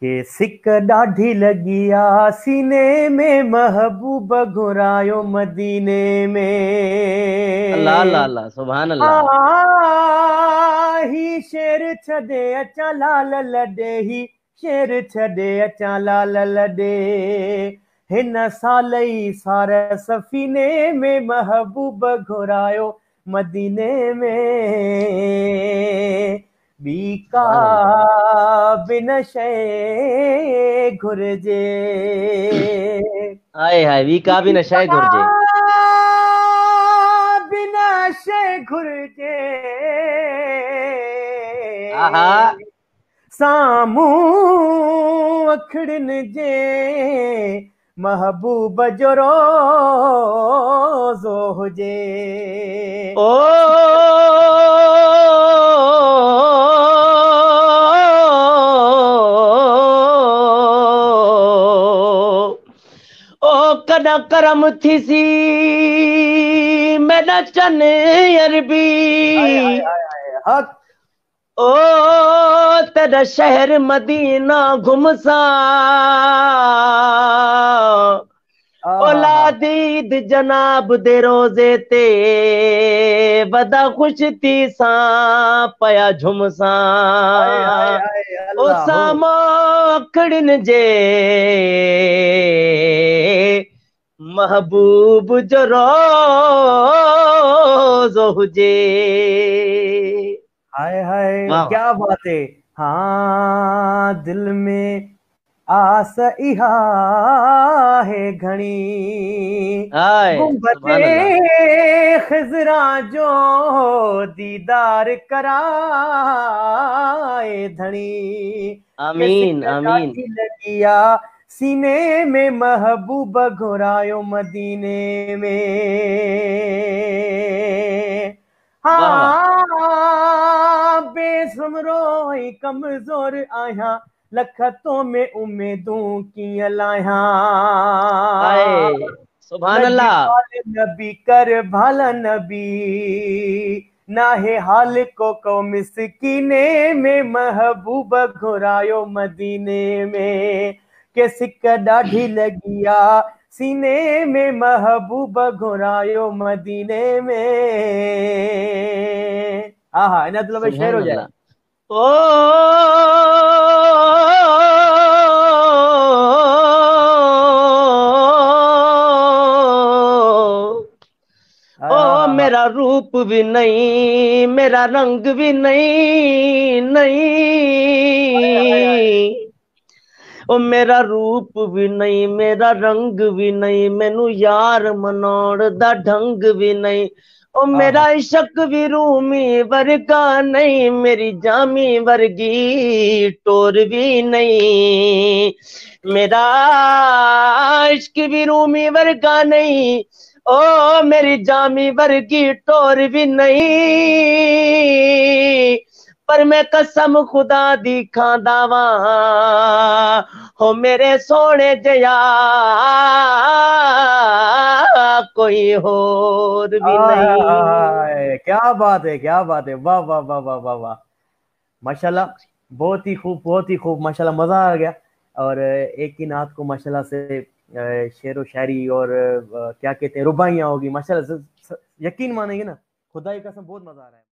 के सिक ॾाढी लगी आ सीने में महबूब घुरायो मदीने अल्लाह अल्लाह में। अल्लाह सुभान अल्लाह। आ ही शेर छॾे अचां लाल लॾे, ही शेर छॾे अचां लाल लॾे। हिन साल ई सार सफ़ीने में महबूब घुरायो मदीने में। ॿी का सुभान अल्लाह। बिन शइ घुरिजे, आए हाय वी का बि ॿी न शइ का घुरिजे। बिन शइ घुरिजे, आहा। साम्हूं अखिड़ियुनि जे महबूब जो रोज़ो हुजे। ओ ओ कॾा करम थीसी मैना चन अरबी। हाय हाय हाय हाय हक। ओ तेरा शहर मदीना घुमसा आहा औलादीद जनाब दे रोज़े ते वदा खुश थी सा पया झुमसा। हाय हाय हाय ओ अल्लाह हो। सामा अखड़िन जे महबूब जो रोज़ो हुजे। हाय हाय वाह वाह। क्या बात है। हाँ दिल में आस इहा है घणी, हाय गुंबदे सुभान अल्लाह। खिजरा जो दीदार कराए धणी। के आमीन सिक आमीन। ॾाढी लगी आ सीने में महबूब घुरायो मदीने में। वाह वाह। हाँ बेसमरो ऐं कमज़ोर आहियां, लख तो में उमेदूं कीअं लाहियां। हाय सुभान लॻी अल्लाह। पाल नबी कर भाला नबी, नाहे हाल को मिसकीने में महबूब घुरायो मदीने में। के सिक ॾाढी लगी आ सीने में महबूब घुरायो मदीने में। हा हा इन मतलब शेर सुभान हो जाए। अल्लाह। ओ हा हा ओ हा हा मेरा रूप भी नहीं मेरा रंग भी नहीं हाय हाय नहीं। ओ मेरा रूप भी नहीं मेरा रंग भी नहीं मैनू यार मनाउण दा ढंग भी नहीं। ओ हाय मेरा इश्क भी रूमी वर्गा नहीं मेरी जामी वर्गी टोर भी नहीं। मेरा इश्क भी रूमी वर्गा नहीं ओ मेरी जामी वर्गी टोर भी नहीं। पर मैं कसम खुदा दी खांदा वां हो मेरे सोने जया कोई होर भी नहीं। क्या बात है क्या बात है। वाह वाह वाह वाह वाह वाह माशाल्लाह। बहुत ही खूब बहुत ही खूब माशाल्लाह मजा आ गया। और एक ही नात को माशाल्लाह से शेर व शायरी और क्या कहते हैं रुबाइयाँ होगी माशाल्लाह यकीन मानेंगे ना खुदा की कसम बहुत मजा आ रहा है।